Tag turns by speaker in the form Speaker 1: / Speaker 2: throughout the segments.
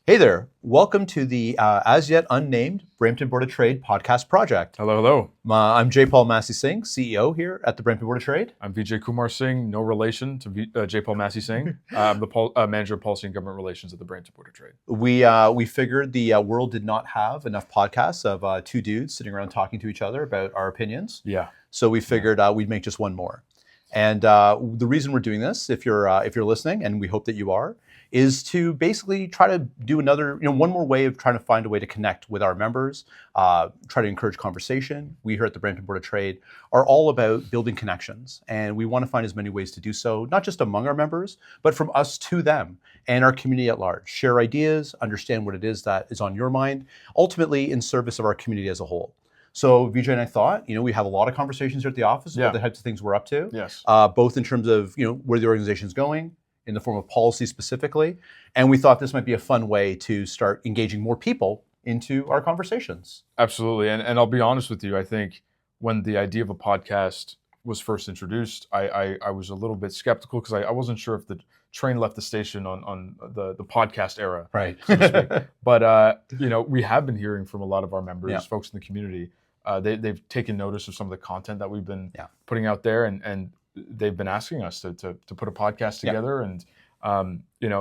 Speaker 1: Hey there, welcome to the as yet unnamed Brampton Board of Trade podcast project.
Speaker 2: Hello, hello.
Speaker 1: I'm Jaipaul Massey-Singh, CEO here at the Brampton Board of Trade.
Speaker 2: I'm Vijai Kumar Singh, no relation to Jaipaul Massey-Singh. I'm the Manager of Policy and Government Relations at the Brampton Board of Trade.
Speaker 1: We figured the world did not have enough podcasts of two dudes sitting around talking to each other about our opinions.
Speaker 2: Yeah.
Speaker 1: So we figured we'd make just one more. And the reason we're doing this, if you're listening, and we hope that you are, is to basically try to do one more way of trying to find a way to connect with our members, try to encourage conversation. We here at the Brampton Board of Trade are all about building connections, and we want to find as many ways to do so, not just among our members, but from us to them and our community at large. Share ideas, understand what it is that is on your mind, ultimately in service of our community as a whole. So Vijay and I thought, we have a lot of conversations here at the office about the types of things we're up to.
Speaker 2: Yes.
Speaker 1: Both in terms of, where the organization's going, in the form of policy specifically. And we thought this might be a fun way to start engaging more people into our conversations.
Speaker 2: Absolutely. And I'll be honest with you, I think when the idea of a podcast was first introduced, I was a little bit skeptical because I wasn't sure if the train left the station on the podcast era.
Speaker 1: Right.
Speaker 2: So to speak. But, we have been hearing from a lot of our members, folks in the community. They've taken notice of some of the content that we've been putting out there, and they've been asking us to put a podcast together, and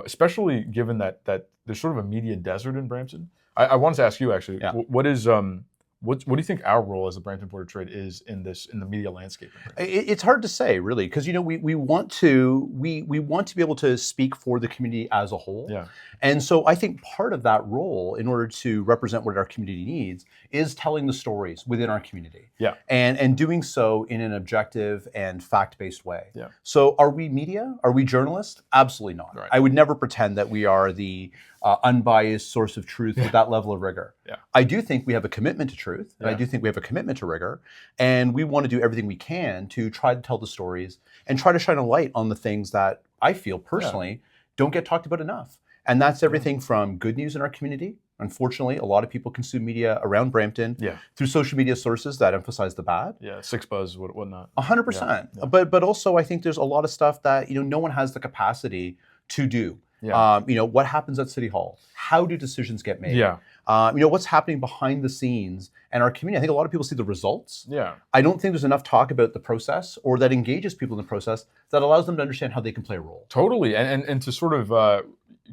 Speaker 2: especially given that there's sort of a media desert in Brampton. I wanted to ask you actually, what do you think our role as the Brampton Board of Trade is in the media landscape?
Speaker 1: It's hard to say, really, because we want to be able to speak for the community as a whole.
Speaker 2: Yeah.
Speaker 1: And so I think part of that role, in order to represent what our community needs, is telling the stories within our community.
Speaker 2: Yeah.
Speaker 1: And doing so in an objective and fact-based way.
Speaker 2: Yeah.
Speaker 1: So are we media? Are we journalists? Absolutely not.
Speaker 2: Right.
Speaker 1: I would never pretend that we are the unbiased source of truth with that level of rigor.
Speaker 2: Yeah.
Speaker 1: I do think we have a commitment to truth, and I do think we have a commitment to rigor, and we want to do everything we can to try to tell the stories and try to shine a light on the things that I feel personally don't get talked about enough. And that's everything from good news in our community. Unfortunately, a lot of people consume media around Brampton through social media sources that emphasize the bad.
Speaker 2: Yeah, Six Buzz, whatnot.
Speaker 1: 100%.
Speaker 2: Yeah.
Speaker 1: But also I think there's a lot of stuff that no one has the capacity to do.
Speaker 2: Yeah.
Speaker 1: What happens at City Hall? How do decisions get made?
Speaker 2: Yeah.
Speaker 1: What's happening behind the scenes and our community. I think a lot of people see the results.
Speaker 2: Yeah.
Speaker 1: I don't think there's enough talk about the process or that engages people in the process that allows them to understand how they can play a role.
Speaker 2: Totally. And to sort of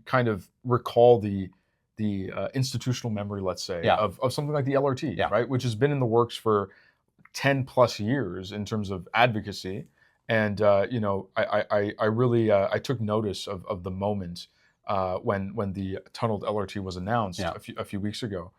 Speaker 2: kind of recall the institutional memory, let's say, of something like the LRT, right? Which has been in the works for 10 plus years in terms of advocacy. And I really took notice of the moment when the tunneled LRT was announced a few weeks ago.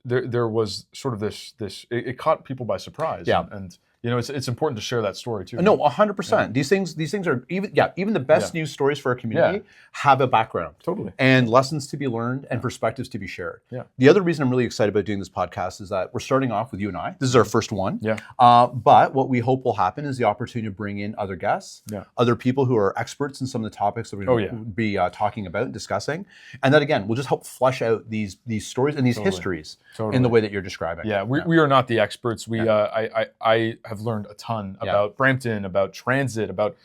Speaker 2: There was sort of this it caught people by surprise. And it's important to share that story too.
Speaker 1: No, 100%. Yeah. These things are even the best news stories for our community have a background.
Speaker 2: Totally.
Speaker 1: And lessons to be learned and perspectives to be shared.
Speaker 2: Yeah.
Speaker 1: The other reason I'm really excited about doing this podcast is that we're starting off with you and I. This is our first one.
Speaker 2: Yeah.
Speaker 1: But what we hope will happen is the opportunity to bring in other guests, other people who are experts in some of the topics that we're going to be talking about and discussing. And that, again, will just help flesh out these stories and these histories in the way that you're describing.
Speaker 2: Yeah, we are not the experts. I have learned a ton about Brampton, about transit, about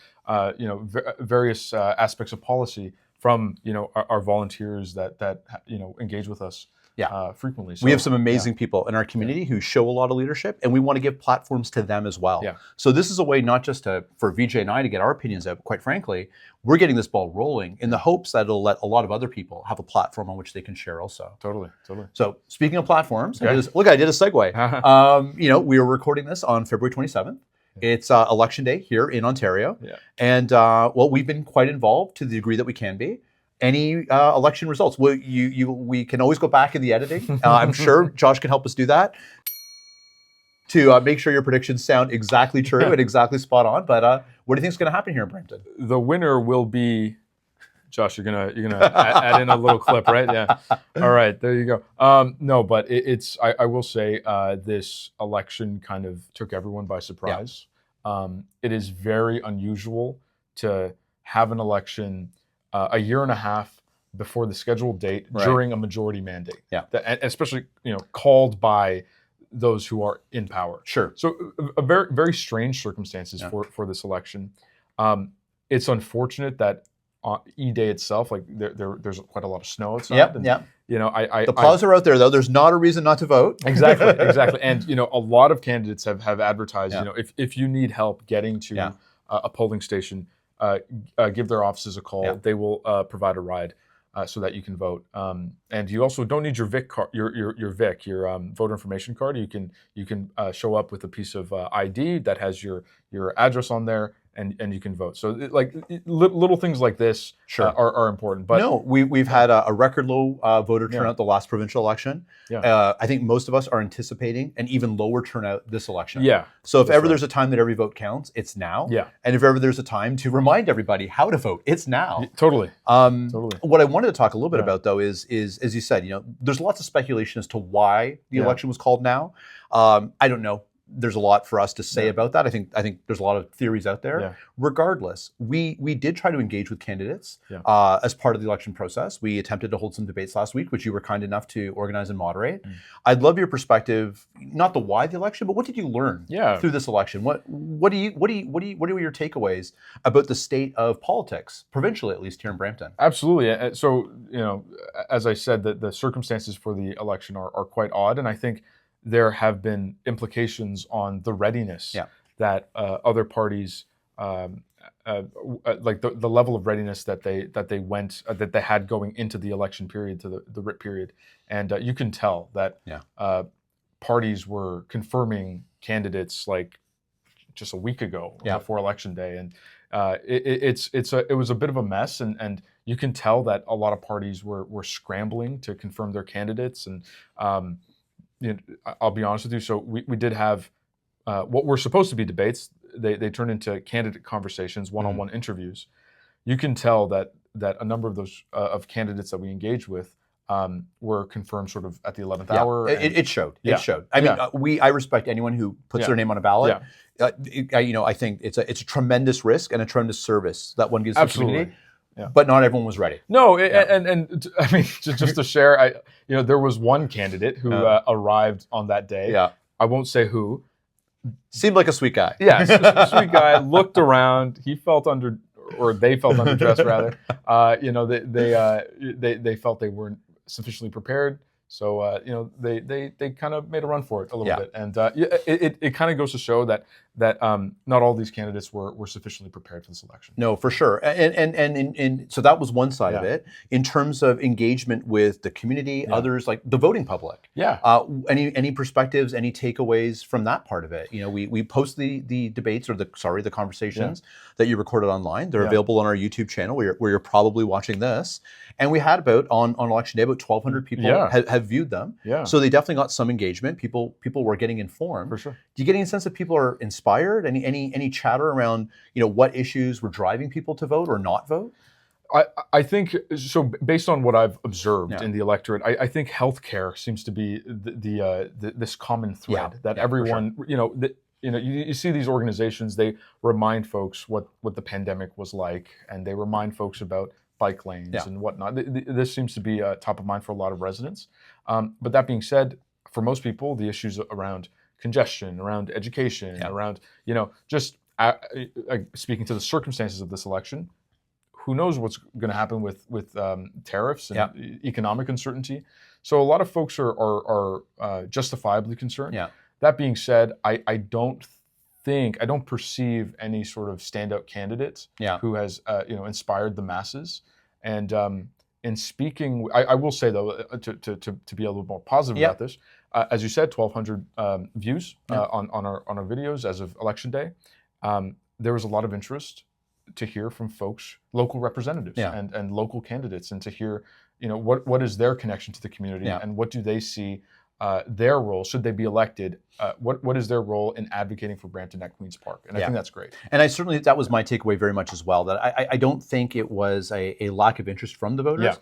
Speaker 2: various aspects of policy from our volunteers that engage with us frequently. So,
Speaker 1: we have some amazing people in our community who show a lot of leadership, and we want to give platforms to them as well.
Speaker 2: Yeah.
Speaker 1: So this is a way not just for Vijay and I to get our opinions out, but quite frankly, we're getting this ball rolling in the hopes that it'll let a lot of other people have a platform on which they can share also.
Speaker 2: Totally.
Speaker 1: So speaking of platforms, I did a segue. We are recording this on February 27th. It's election day here in Ontario.
Speaker 2: Yeah.
Speaker 1: And we've been quite involved to the degree that we can be. Any election results? We can always go back in the editing. I'm sure Josh can help us do that to make sure your predictions sound exactly true and exactly spot on. But what do you think is going to happen here in Brampton?
Speaker 2: The winner will be Josh. You're gonna add in a little clip, right? Yeah. All right, there you go. No, but I will say this election kind of took everyone by surprise. Yeah. It is very unusual to have an election a year and a half before the scheduled date during a majority mandate. Yeah. Especially called by those who are in power.
Speaker 1: Sure.
Speaker 2: So a very, very strange circumstances for this election. It's unfortunate that E-Day itself, like there's quite a lot of snow outside.
Speaker 1: Yep,
Speaker 2: and,
Speaker 1: yep.
Speaker 2: The
Speaker 1: plows are out there, though. There's not a reason not to vote.
Speaker 2: Exactly. And a lot of candidates have advertised.
Speaker 1: Yeah.
Speaker 2: If you need help getting to a polling station, give their offices a call.
Speaker 1: Yeah.
Speaker 2: They will provide a ride so that you can vote. And you also don't need your VIC card, your VIC, your voter information card. You can show up with a piece of ID that has your address on there. And you can vote. So little things like this are important. But
Speaker 1: no, we've had a record low voter turnout the last provincial election.
Speaker 2: Yeah.
Speaker 1: I think most of us are anticipating an even lower turnout this election.
Speaker 2: Yeah.
Speaker 1: So if ever there's a time that every vote counts, it's now.
Speaker 2: Yeah.
Speaker 1: And if ever there's a time to remind everybody how to vote, it's now.
Speaker 2: Totally. Totally.
Speaker 1: What I wanted to talk a little bit about, though, is as you said, there's lots of speculation as to why the election was called now. I don't know. There's a lot for us to say about that. I think there's a lot of theories out there.
Speaker 2: Yeah.
Speaker 1: Regardless, we did try to engage with candidates as part of the election process. We attempted to hold some debates last week, which you were kind enough to organize and moderate. I'd love your perspective, not the why the election, but what did you learn through this election? What are your takeaways about the state of politics, provincially at least here in Brampton?
Speaker 2: Absolutely. So as I said, the circumstances for the election are quite odd, and I think there have been implications on the readiness that other parties, like the level of readiness that they had going into the election period, to the writ period, and you can tell that parties were confirming candidates like just a week ago before election day, and it was a bit of a mess, and you can tell that a lot of parties were scrambling to confirm their candidates, and I'll be honest with you. So we did have what were supposed to be debates. They turned into candidate conversations, one-on-one interviews. You can tell that a number of those of candidates that we engaged with were confirmed sort of at the 11th hour.
Speaker 1: It showed. It showed. I mean, I respect anyone who puts their name on a ballot. I think it's a tremendous risk and a tremendous service that one gives to the community. Yeah. But not everyone was ready.
Speaker 2: No, and I mean, just to share, there was one candidate who arrived on that day. Yeah. I won't say who.
Speaker 1: Seemed like a sweet guy.
Speaker 2: Yeah, sweet guy. Looked around. He felt they felt underdressed rather. They felt they weren't sufficiently prepared. So they kind of made a run for it a little bit, and it kind of goes to show that not all these candidates were sufficiently prepared for this election.
Speaker 1: No, for sure, and so that was one side of it. In terms of engagement with the community, others like the voting public. Yeah. Any perspectives, any takeaways from that part of it? We post the debates or the conversations that you recorded online. They're available on our YouTube channel where you're probably watching this. And we had on election day about 1,200 people have viewed them. Yeah. So they definitely got some engagement. People were getting informed.
Speaker 2: For sure.
Speaker 1: Do you get any sense that people are inspired? Any chatter around what issues were driving people to vote or not vote?
Speaker 2: I think so. Based on what I've observed in the electorate, I think healthcare seems to be this common thread that everyone you see these organizations. They remind folks what the pandemic was like, and they remind folks about bike lanes and whatnot. This seems to be top of mind for a lot of residents. But that being said, for most people, the issues around congestion, around education, around just speaking to the circumstances of this election, who knows what's going to happen with tariffs and economic uncertainty. So a lot of folks are justifiably concerned. Yeah. That being said, I don't perceive any sort of standout candidate who has inspired the masses. And in speaking, I will say though, to be a little more positive about this, as you said, 1,200 views on our videos as of election day. There was a lot of interest to hear from folks, local representatives and local candidates, and to hear what is their connection to the community and what do they see their role, should they be elected, what is their role in advocating for Brampton at Queen's Park? And I think that's great.
Speaker 1: And that was my takeaway very much as well, that I don't think it was a lack of interest from the voters. Yeah.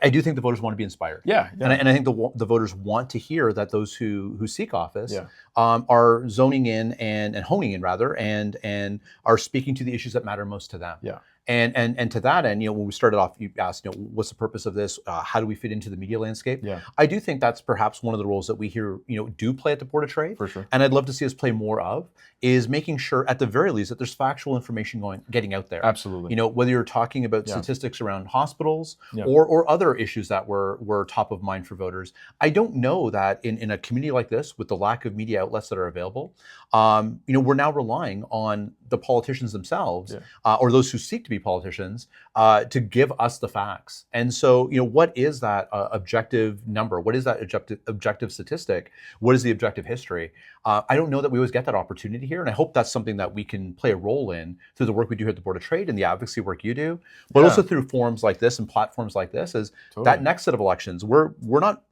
Speaker 1: I do think the voters want to be inspired. Yeah. And I think the voters want to hear that those who seek office are zoning in and honing in rather, and are speaking to the issues that matter most to them. Yeah. And to that end, when we started off, you asked, what's the purpose of this? How do we fit into the media landscape?
Speaker 2: Yeah.
Speaker 1: I do think that's perhaps one of the roles that we here, do play at the Board of Trade.
Speaker 2: For sure.
Speaker 1: And I'd love to see us play more of, is making sure at the very least that there's factual information getting out there.
Speaker 2: Absolutely.
Speaker 1: Whether you're talking about statistics around hospitals
Speaker 2: Yeah.
Speaker 1: or other issues that were top of mind for voters. I don't know that in a community like this, with the lack of media outlets that are available, we're now relying on the politicians themselves, or those who seek to be politicians, to give us the facts. And so, what is that objective number? What is that objective statistic? What is the objective history? I don't know that we always get that opportunity here, and I hope that's something that we can play a role in through the work we do here at the Board of Trade and the advocacy work you do, but also through forums like this and platforms like this. Is that next set of elections, we're not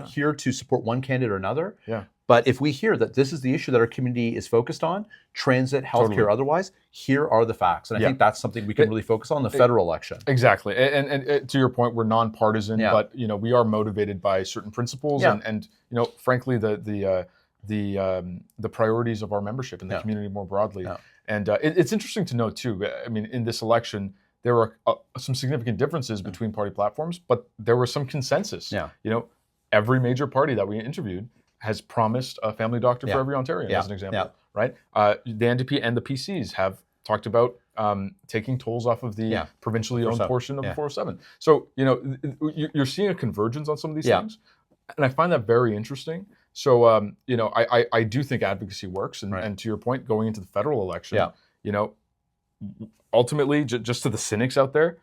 Speaker 1: here to support one candidate or another.
Speaker 2: Yeah.
Speaker 1: But if we hear that this is the issue that our community is focused on, transit, healthcare, otherwise, here are the facts. And I think that's something we can really focus on in the federal election.
Speaker 2: Exactly. And to your point, we're nonpartisan, but we are motivated by certain principles and frankly the priorities of our membership and the community more broadly. Yeah. And it's interesting to note too. I mean, in this election, there were some significant differences between party platforms, but there was some consensus.
Speaker 1: Yeah.
Speaker 2: Every major party that we interviewed has promised a family doctor for every Ontarian, as an example, right? The NDP and the PCs have talked about taking tolls off of the provincially owned portion of the 407. So, you're seeing a convergence on some of these things, and I find that very interesting. So, I do think advocacy works, and to your point, going into the federal election, ultimately, just to the cynics out there,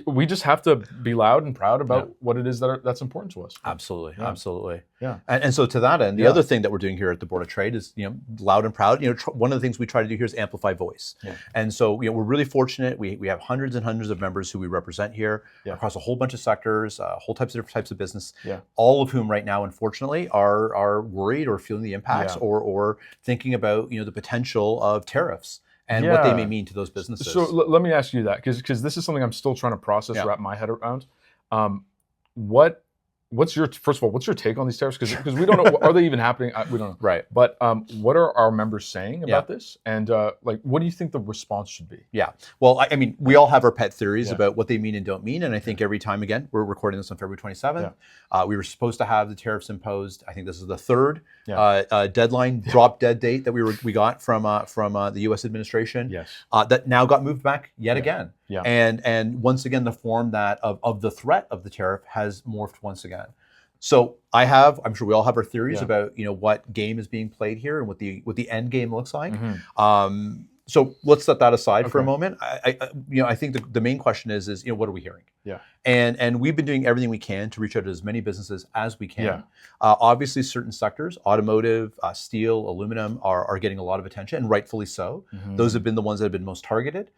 Speaker 2: we just have to be loud and proud about what it is that's important to us.
Speaker 1: Absolutely, absolutely.
Speaker 2: Yeah.
Speaker 1: And so to that end, the other thing that we're doing here at the Board of Trade is, loud and proud. One of the things we try to do here is amplify voice. Yeah. And so, we're really fortunate. We have hundreds and hundreds of members who we represent here across a whole bunch of sectors, different types of business. Yeah. All of whom right now, unfortunately, are worried or feeling the impacts or thinking about the potential of tariffs and what they may mean to those businesses.
Speaker 2: So let me ask you that, because this is something I'm still trying to process, wrap my head around. What's your take on these tariffs? Because we don't know, are they even happening? We don't know.
Speaker 1: Right.
Speaker 2: But what are our members saying about this? And what do you think the response should be?
Speaker 1: Yeah. Well, I mean, we all have our pet theories about what they mean and don't mean. And I think every time, again, we're recording this on February 27th. We were supposed to have the tariffs imposed. I think this is the third deadline, drop dead date that we got from the U.S. administration.
Speaker 2: Yes.
Speaker 1: That now got moved back yet again.
Speaker 2: Yeah.
Speaker 1: And once again, the form that of the threat of the tariff has morphed once again. So I'm sure we all have our theories about what game is being played here and what the end game looks like. Mm-hmm. So let's set that aside for a moment. I think the main question is what are we hearing?
Speaker 2: Yeah.
Speaker 1: And we've been doing everything we can to reach out to as many businesses as we can. Yeah. Obviously, certain sectors, automotive, steel, aluminum, are getting a lot of attention, and rightfully so. Mm-hmm. Those have been the ones that have been most targeted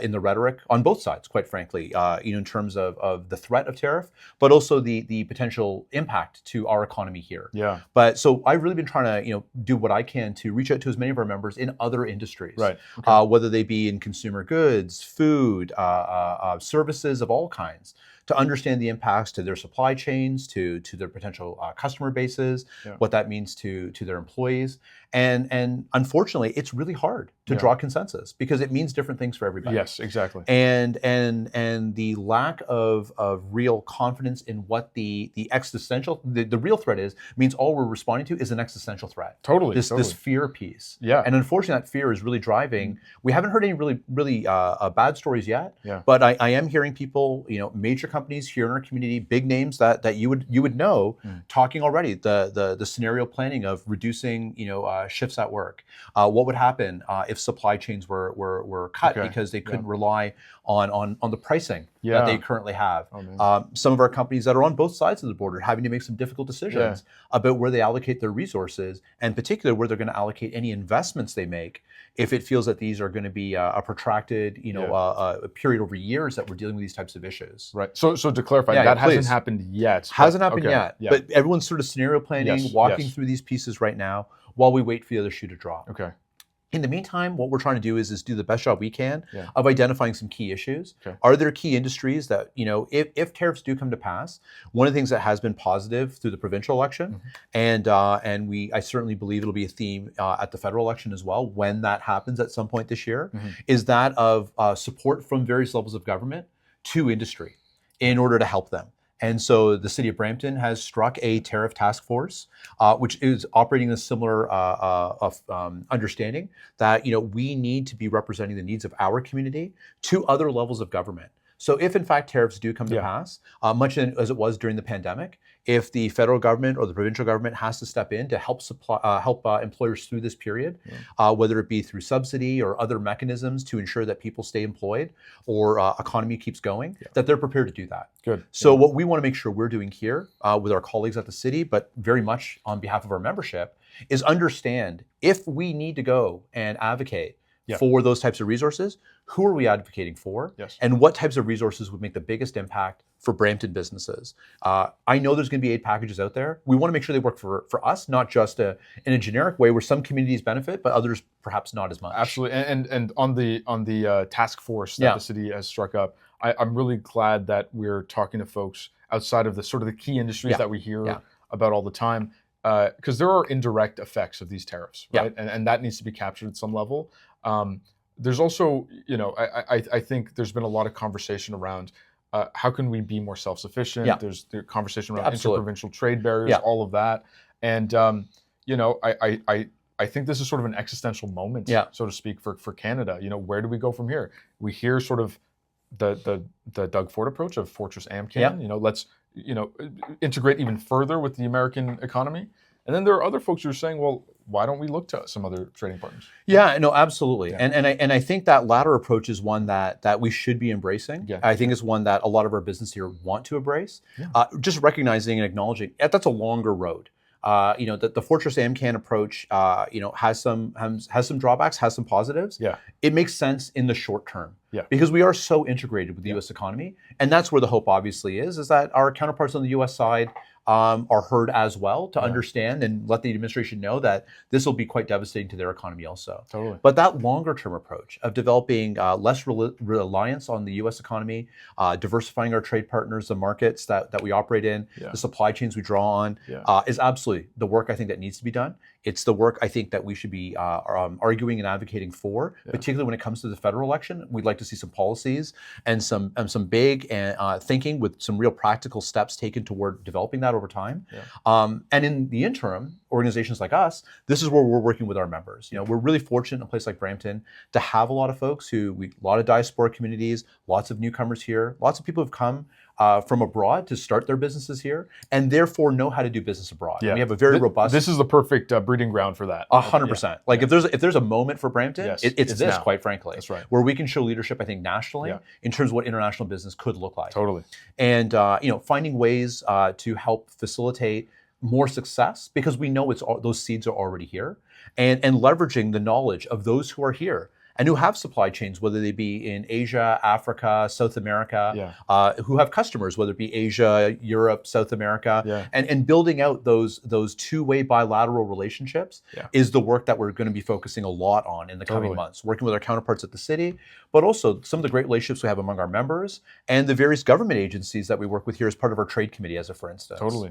Speaker 1: in the rhetoric on both sides, quite frankly, in terms of the threat of tariff, but also the potential impact to our economy here.
Speaker 2: Yeah.
Speaker 1: But so I've really been trying to do what I can to reach out to as many of our members in other industries,
Speaker 2: right? Okay.
Speaker 1: Whether they be in consumer goods, food, services of all kinds, to understand the impacts to their supply chains, to their potential customer bases, what that means to their employees. And unfortunately, it's really hard to draw consensus because it means different things for everybody.
Speaker 2: Yes, exactly.
Speaker 1: And the lack of real confidence in what the existential, the real threat is, means all we're responding to is an existential threat.
Speaker 2: Totally.
Speaker 1: This fear piece.
Speaker 2: Yeah.
Speaker 1: And unfortunately, that fear is really driving. We haven't heard any really bad stories yet.
Speaker 2: Yeah.
Speaker 1: But I am hearing people, major companies here in our community, big names that you would know, talking already the scenario planning of reducing shifts at work. What would happen if supply chains were cut because they couldn't rely on the pricing that they currently have. Some of our companies that are on both sides of the border having to make some difficult decisions about where they allocate their resources, and particularly where they're going to allocate any investments they make if it feels that these are going to be a protracted, a period over years that we're dealing with these types of issues.
Speaker 2: Right. So to clarify, that hasn't happened yet.
Speaker 1: Hasn't happened yet. Yeah. But everyone's sort of scenario planning, walking through these pieces right now while we wait for the other shoe to drop.
Speaker 2: Okay.
Speaker 1: In the meantime, what we're trying to do is do the best job we can
Speaker 2: Yeah.
Speaker 1: of identifying some key issues.
Speaker 2: Okay.
Speaker 1: Are there key industries that, if tariffs do come to pass, one of the things that has been positive through the provincial election, and I certainly believe it'll be a theme at the federal election as well when that happens at some point this year, is that of support from various levels of government to industry in order to help them. And so the city of Brampton has struck a tariff task force, which is operating in a similar understanding that we need to be representing the needs of our community to other levels of government. So if in fact tariffs do come to pass, much as it was during the pandemic, if the federal government or the provincial government has to step in to help employers through this period, whether it be through subsidy or other mechanisms to ensure that people stay employed or economy keeps going, that they're prepared to do that.
Speaker 2: Good.
Speaker 1: So what we want to make sure we're doing here with our colleagues at the city, but very much on behalf of our membership, is understand if we need to go and advocate for those types of resources, who are we advocating for?
Speaker 2: Yes.
Speaker 1: And what types of resources would make the biggest impact for Brampton businesses? I know there's going to be aid packages out there. We want to make sure they work for us, not just in a generic way where some communities benefit, but others perhaps not as much.
Speaker 2: Absolutely. And on the task force that the city has struck up, I'm really glad that we're talking to folks outside of the sort of the key industries that we hear about all the time, because there are indirect effects of these tariffs, right? And that needs to be captured at some level. There's also, I think there's been a lot of conversation around how can we be more self-sufficient? Yeah. There's the conversation around interprovincial trade barriers, all of that. And, I think this is sort of an existential moment, so to speak, for Canada. Where do we go from here? We hear sort of the Doug Ford approach of Fortress AmCan. Let's integrate even further with the American economy. And then there are other folks who are saying, well, why don't we look to some other trading partners?
Speaker 1: Yeah, no, absolutely. Yeah. And I think that latter approach is one that we should be embracing. Yeah. I think it's one that a lot of our business here want to embrace. Yeah. Just recognizing and acknowledging that's a longer road. The Fortress AmCan approach, has some drawbacks, has some positives. Yeah. It makes sense in the short term. Yeah. Because we are so integrated with the U.S. economy, and that's where the hope obviously is that our counterparts on the U.S. side are heard as well to understand and let the administration know that this will be quite devastating to their economy also. Totally. But that longer term approach of developing less reliance on the U.S. economy, diversifying our trade partners, the markets that we operate in, the supply chains we draw on, is absolutely the work I think that needs to be done. It's the work I think that we should be arguing and advocating for, particularly when it comes to the federal election. We'd like to see some policies and some big thinking with some real practical steps taken toward developing that over time. Yeah. And in the interim, organizations like us, this is where we're working with our members. We're really fortunate in a place like Brampton to have a lot of folks a lot of diaspora communities, lots of newcomers here, lots of people who've come from abroad to start their businesses here, and therefore know how to do business abroad. Yeah. We have a very robust.
Speaker 2: This is the perfect breeding ground for that.
Speaker 1: 100%. Like if there's a moment for Brampton, it's this, now. Quite frankly.
Speaker 2: That's right.
Speaker 1: Where we can show leadership, I think, nationally in terms of what international business could look like.
Speaker 2: Totally.
Speaker 1: And finding ways to help facilitate more success, because we know those seeds are already here, and leveraging the knowledge of those who are here and who have supply chains, whether they be in Asia, Africa, South America, who have customers, whether it be Asia, Europe, South America, and building out those two-way bilateral relationships is the work that we're going to be focusing a lot on in the coming months, working with our counterparts at the city, but also some of the great relationships we have among our members and the various government agencies that we work with here as part of our trade committee, as for instance.
Speaker 2: Totally.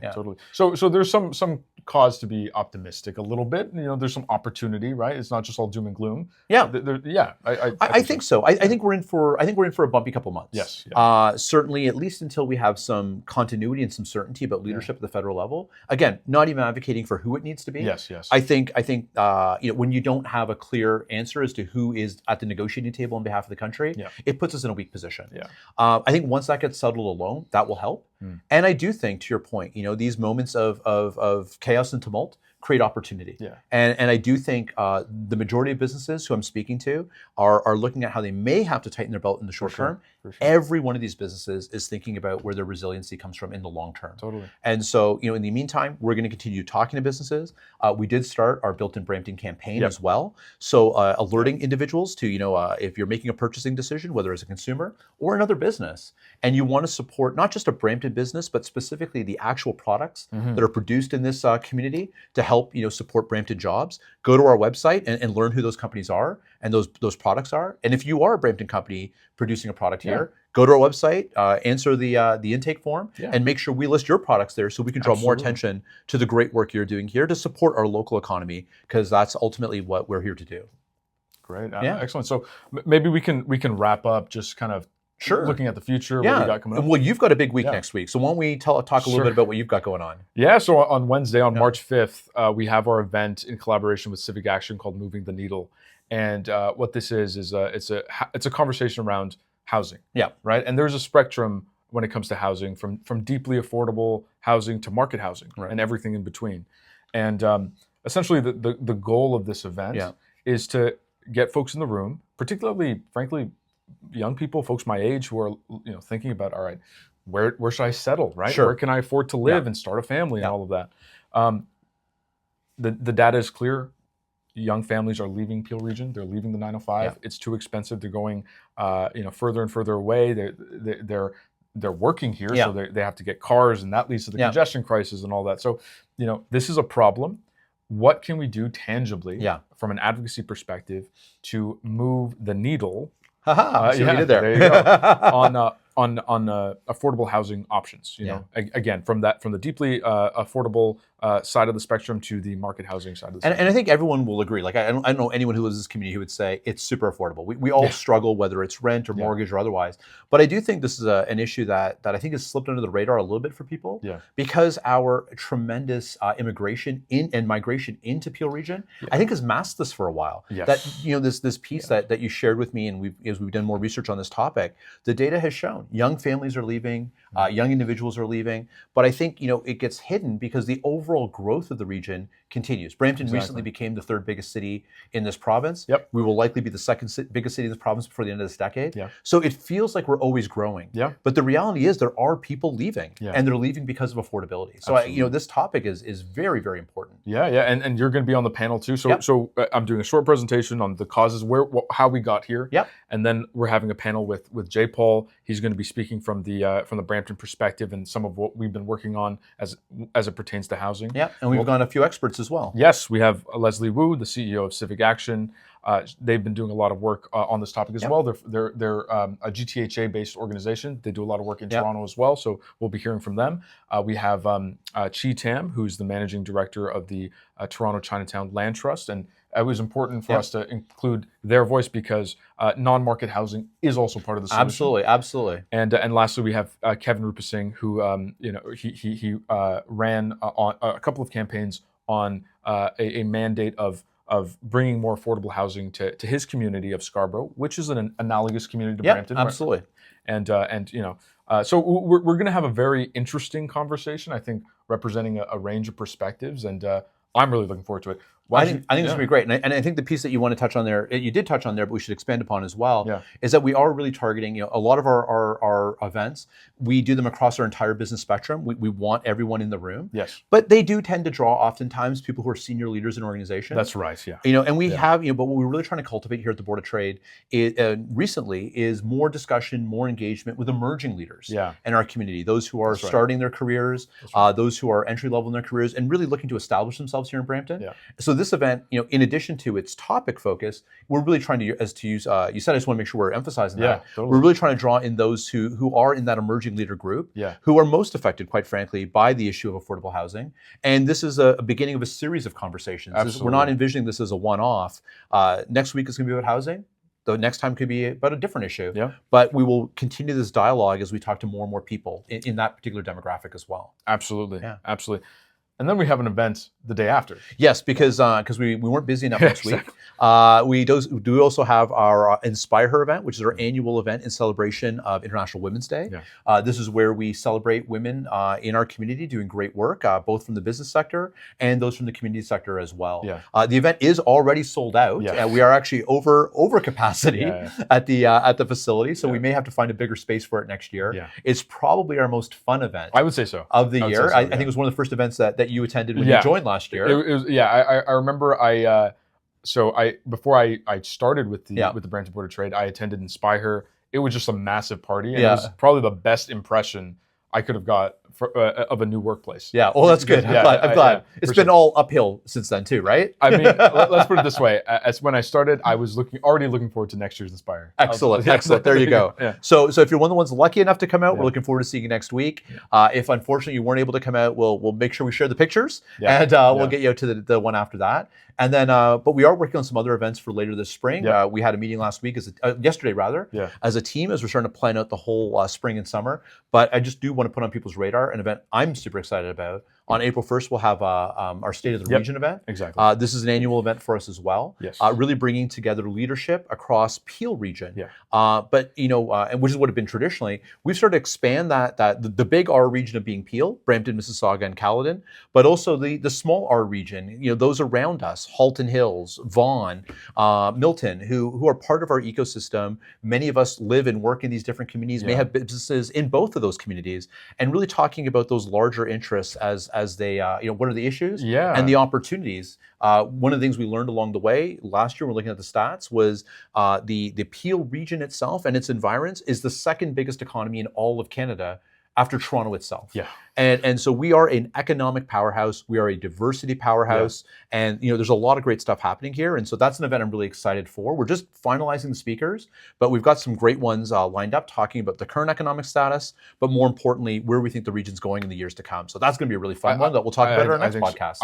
Speaker 2: So there's some cause to be optimistic a little bit. There's some opportunity, right? It's not just all doom and gloom.
Speaker 1: Yeah. I think so. I think we're in for a bumpy couple months.
Speaker 2: Yes.
Speaker 1: Certainly, at least until we have some continuity and some certainty about leadership at the federal level. Again, not even advocating for who it needs to be.
Speaker 2: Yes.
Speaker 1: I think when you don't have a clear answer as to who is at the negotiating table on behalf of the country, it puts us in a weak position. Yeah. I think once that gets settled alone, that will help. And I do think, to your point, these moments of chaos and tumult create opportunity. Yeah. And I do think the majority of businesses who I'm speaking to are looking at how they may have to tighten their belt in the short term
Speaker 2: For sure.
Speaker 1: Every one of these businesses is thinking about where their resiliency comes from in the long term.
Speaker 2: Totally.
Speaker 1: And so, in the meantime, we're going to continue talking to businesses. We did start our Built in Brampton campaign as well. So alerting individuals to, if you're making a purchasing decision, whether as a consumer or another business, and you want to support not just a Brampton business, but specifically the actual products that are produced in this community to help, support Brampton jobs, go to our website and learn who those companies are and those products are. And if you are a Brampton company producing a product here, go to our website, answer the intake form, and make sure we list your products there so we can draw more attention to the great work you're doing here to support our local economy, because that's ultimately what we're here to do.
Speaker 2: Great, excellent. So maybe we can wrap up just kind of looking at the future, what we got coming up.
Speaker 1: Well, you've got a big week next week, so why don't we talk a little bit about what you've got going on?
Speaker 2: Yeah, so on Wednesday, on March 5th, we have our event in collaboration with Civic Action called Moving the Needle. And what this is it's a conversation around housing. Yeah. Right. And there's a spectrum when it comes to housing, from deeply affordable housing to market housing and everything in between. And essentially the goal of this event is to get folks in the room, particularly, frankly, young people, folks my age, who are thinking about, all right, where should I settle, right? Where can I afford to live and start a family and all of that? The data is clear. Young families are leaving Peel Region. They're leaving the 905. It's too expensive. They're going, further and further away. They're working here, so they have to get cars, and that leads to the congestion crisis and all that. So, this is a problem. What can we do tangibly from an advocacy perspective to move the needle?
Speaker 1: See what you did there.
Speaker 2: There you go. on affordable housing options. Again, from the deeply affordable side of the spectrum to the market housing side of the spectrum.
Speaker 1: And I think everyone will agree. Like, I don't know anyone who lives in this community who would say it's super affordable. We all struggle, whether it's rent or mortgage or otherwise. But I do think this is an issue that I think has slipped under the radar a little bit for people. Because our tremendous immigration and migration into Peel Region, I think, has masked this for a while. That this piece that you shared with me, and as we've done more research on this topic, the data has shown young families are leaving, young individuals are leaving. But I think it gets hidden because the overall growth of the region continues. Brampton recently became the third biggest city in this province. We will likely be the second biggest city in this province before the end of this decade. So it feels like we're always growing. But the reality is there are people leaving, and they're leaving because of affordability. So this topic is very, very important.
Speaker 2: And you're going to be on the panel too. So I'm doing a short presentation on the causes, how we got here. And then we're having a panel with Jaipaul. He's going to be speaking from the Brampton perspective and some of what we've been working on as it pertains to housing. And
Speaker 1: we've got a few experts as well.
Speaker 2: Yes, we have Leslie Wu, the CEO of Civic Action. They've been doing a lot of work on this topic as well. They're a GTHA-based organization. They do a lot of work in Toronto as well, so we'll be hearing from them. We have Chi Tam, who's the managing director of the Toronto Chinatown Land Trust, and it was important for us to include their voice because non-market housing is also part of the solution.
Speaker 1: Absolutely.
Speaker 2: And lastly, we have Kevin Rupa Singh, who he ran on a couple of campaigns on a mandate of bringing more affordable housing to his community of Scarborough, which is an analogous community to Brampton.
Speaker 1: Absolutely.
Speaker 2: So we're going to have a very interesting conversation, I think, representing a range of perspectives, and I'm really looking forward to it.
Speaker 1: I think this is going to be great. And I think the piece that you want to touch on there, you did touch on there, but we should expand upon as well, is that we are really targeting, a lot of our events, we do them across our entire business spectrum. We want everyone in the room. But they do tend to draw oftentimes people who are senior leaders in organizations.
Speaker 2: That's right,
Speaker 1: And we have, but what we're really trying to cultivate here at the Board of Trade recently is more discussion, more engagement with emerging leaders in our community, those who are starting their careers, those who are entry level in their careers and really looking to establish themselves here in Brampton. So this event, in addition to its topic focus, we're really trying to, you said, I just want to make sure we're emphasizing that. We're really trying to draw in those who are in that emerging leader group, who are most affected, quite frankly, by the issue of affordable housing. And this is a beginning of a series of conversations. We're not envisioning this as a one-off. Next week is going to be about housing. The next time could be about a different issue. But we will continue this dialogue as we talk to more and more people in that particular demographic as well.
Speaker 2: Absolutely. Absolutely. And then we have an event the day after.
Speaker 1: Yes, because we weren't busy enough next week. We do also have our Inspire Her event, which is our annual event in celebration of International Women's Day. This is where we celebrate women in our community doing great work, both from the business sector and those from the community sector as well. The event is already sold out. We are actually over capacity at the facility, so we may have to find a bigger space for it next year. It's probably our most fun event.
Speaker 2: I would say so.
Speaker 1: Of the year. I think it was one of the first events that you attended when you joined last year.
Speaker 2: It was, I remember before I started with the Brampton Board of Trade, I attended Inspire Her. It was just a massive party, and it was probably the best impression I could have got of a new workplace. Yeah, well,
Speaker 1: that's good. I'm glad. It's been all uphill since then too, right?
Speaker 2: I mean, let's put it this way. As when I started, I was already looking forward to next year's Inspire.
Speaker 1: Excellent. There you go. So if you're one of the ones lucky enough to come out, we're looking forward to seeing you next week. If unfortunately you weren't able to come out, we'll make sure we share the pictures, and we'll get you out to the one after that. And then, but we are working on some other events for later this spring. We had a meeting last week, yesterday rather, as a team, as we're starting to plan out the whole spring and summer. But I just do want to put on people's radar an event I'm super excited about. On April 1st, we'll have our State of the Region event.
Speaker 2: Exactly.
Speaker 1: This is an annual event for us as well.
Speaker 2: Yes.
Speaker 1: Really bringing together leadership across Peel region. But and which is what it's been traditionally. We've started to expand that the big R region of being Peel, Brampton, Mississauga, and Caledon, but also the small R region. Those around us, Halton Hills, Vaughan, Milton, who are part of our ecosystem. Many of us live and work in these different communities. May have businesses in both of those communities, and really talking about those larger interests as they, what are the issues and the opportunities. One of the things we learned along the way last year, we're looking at the stats, was the Peel region itself and its environs is the second biggest economy in all of Canada after Toronto itself. And so we are an economic powerhouse. We are a diversity powerhouse. And there's a lot of great stuff happening here. And so that's an event I'm really excited for. We're just finalizing the speakers, but we've got some great ones lined up talking about the current economic status, but more importantly, where we think the region's going in the years to come. So that's going to be a really fun one that we'll talk about in our next podcast.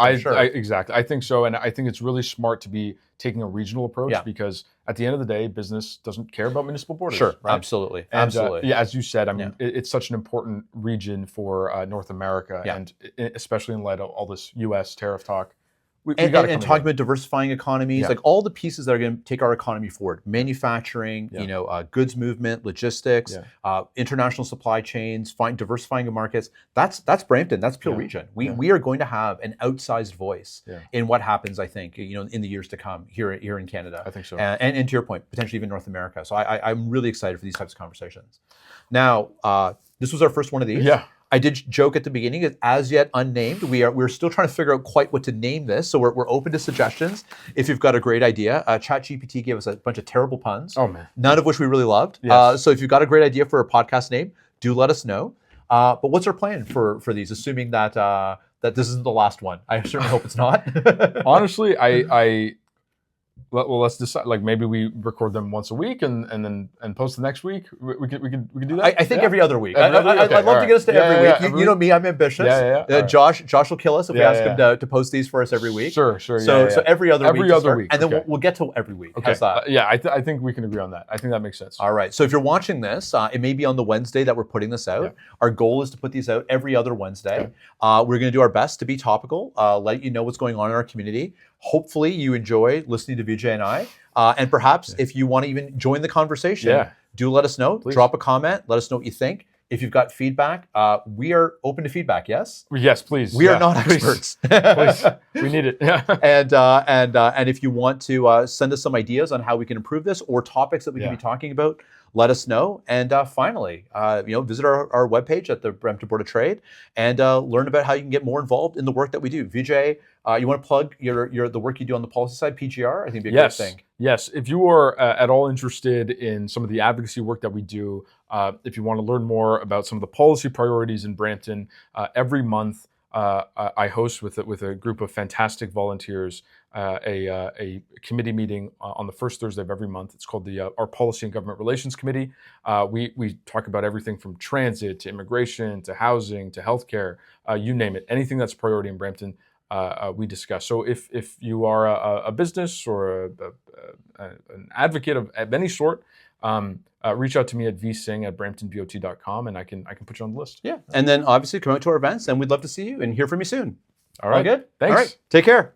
Speaker 2: Exactly. I think so. And I think it's really smart to be taking a regional approach because at the end of the day, business doesn't care about municipal borders.
Speaker 1: Sure,
Speaker 2: right?
Speaker 1: Absolutely.
Speaker 2: And,
Speaker 1: absolutely.
Speaker 2: As you said, I mean, it's such an important region for North America, and especially in light of all this U.S. tariff talk.
Speaker 1: And talking about diversifying economies, like all the pieces that are going to take our economy forward: manufacturing, goods movement, logistics, international supply chains, diversifying markets. That's Brampton. That's Peel region. We are going to have an outsized voice in what happens. I think in the years to come here in Canada.
Speaker 2: I think so.
Speaker 1: And to your point, potentially even North America. So I'm really excited for these types of conversations. Now, this was our first one of these. I did joke at the beginning, it's as yet unnamed. We're still trying to figure out quite what to name this, so we're open to suggestions. If you've got a great idea, ChatGPT gave us a bunch of terrible puns.
Speaker 2: Oh man,
Speaker 1: none of which we really loved. So if you've got a great idea for a podcast name, do let us know. But what's our plan for these? Assuming that this isn't the last one, I certainly hope it's not.
Speaker 2: Honestly, well, let's decide. Like maybe we record them once a week and post the next week. We could do that.
Speaker 1: I think every other week. I'd love to get us to every week. You know me, I'm ambitious. Josh will kill us if we ask him to post these for us every week.
Speaker 2: Sure.
Speaker 1: So every other week, and then
Speaker 2: okay.
Speaker 1: we'll get to every week.
Speaker 2: Okay.
Speaker 1: How's that?
Speaker 2: I think we can agree on that. I think that makes sense.
Speaker 1: All right. So if you're watching this, it may be on the Wednesday that we're putting this out. Our goal is to put these out every other Wednesday. We're going to do our best to be topical, let you know what's going on in our community. Hopefully you enjoy listening to Vijay and I. And perhaps if you want to even join the conversation, do let us know. Please. Drop a comment. Let us know what you think. If you've got feedback, we are open to feedback, yes?
Speaker 2: Yes, please.
Speaker 1: We are not experts.
Speaker 2: Please. We need it.
Speaker 1: And if you want to send us some ideas on how we can improve this or topics that we can be talking about, let us know. And finally, visit our webpage at the Brampton Board of Trade and learn about how you can get more involved in the work that we do. Vijay, you want to plug the work you do on the policy side, PGR? I think it'd be a great thing.
Speaker 2: Yes. If you are at all interested in some of the advocacy work that we do, if you want to learn more about some of the policy priorities in Brampton, every month I host with a group of fantastic volunteers a committee meeting on the first Thursday of every month. It's called our Policy and Government Relations Committee. We talk about everything from transit to immigration to housing to healthcare, you name it. Anything that's a priority in Brampton, we discuss. So if you are a business or an advocate of any sort, reach out to me at vsingh@bramptonbot.com and I can put you on the list.
Speaker 1: Yeah. And then obviously come out to our events and we'd love to see you and hear from you soon.
Speaker 2: All right.
Speaker 1: All good?
Speaker 2: Thanks.
Speaker 1: All right. Take care.